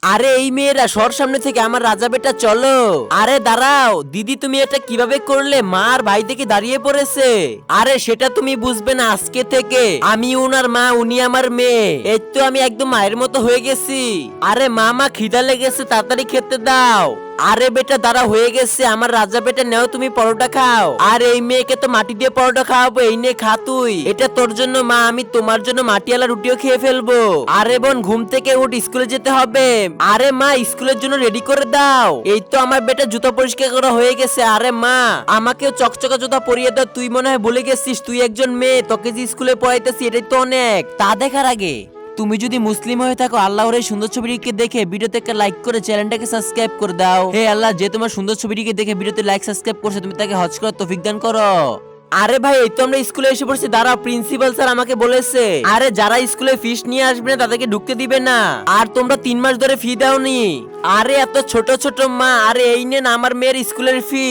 আরে এই মেয়েরা সর সামনে থেকে, আমার রাজা বেটা চলো। আরে দাঁড়াও দিদি, তুমি এটা কিভাবে করলে? মা আর ভাই দেখে দাঁড়িয়ে পড়েছে। আরে সেটা তুমি বুঝবে না, আজকে থেকে আমি উনার মা, উনি আমার মেয়ে। এই তো আমি একদম মায়ের মতো হয়ে গেছি। আরে মা খিদা লেগেছে, তাড়াতাড়ি খেতে দাও। আরে বেটা দাঁড়া, হয়ে গেছে। আমার রাজা বেটা, নেও তুমি পরোটা খাও। আর এই মেয়েকে তো মাটি দিয়ে পরোটা খাওয়াবো, এই নে খা তুই। এটা তোর জন্য মা, আমি তোমার জন্য মাটিয়ালা রুটিও খেয়ে ফেলবো। আরে বোন ঘুম থেকে উঠ, স্কুলে যেতে হবে। আরে মা স্কুলের জন্য রেডি করে দাও। এই তো আমার বেটা জুতা পরিষ্কার করা হয়ে গেছে। আরে মা আমাকেও চকচকা জুতা পরিয়ে দাও। তুই মনে হয় ভুলে গেছিস, তুই একজন মেয়ে, তোকে যে স্কুলে পড়াইতেছি এটাই তো অনেক। তা দেখার আগে তুমি যদি মুসলিম হয়ে থাকো, আল্লাহর এই সুন্দর ছবিটিকে দেখে ভিডিওতে একটা লাইক করে চ্যানেলটাকে সাবস্ক্রাইব করে দাও। হে আল্লাহ, যে তোমার সুন্দর ছবিটিকে দেখে ভিডিওতে লাইক সাবস্ক্রাইব করছে, তুমি তাকে হজ করার তৌফিক দান করো। আরে ভাই এই তো আমরা স্কুলে এসে পড়ছি, দাঁড়াও, প্রিন্সিপাল স্যার আমাকে বলেছে আরে যারা স্কুলে ফিস নিয়ে আসবে না তাদেরকে ঢুকতে দিবে না। আর তোমরা 3 মাস ধরে ফি দাওনি। আরে এত ছোট ছোট মা, আরে এই নেন আমার মেয়ের স্কুলের ফি।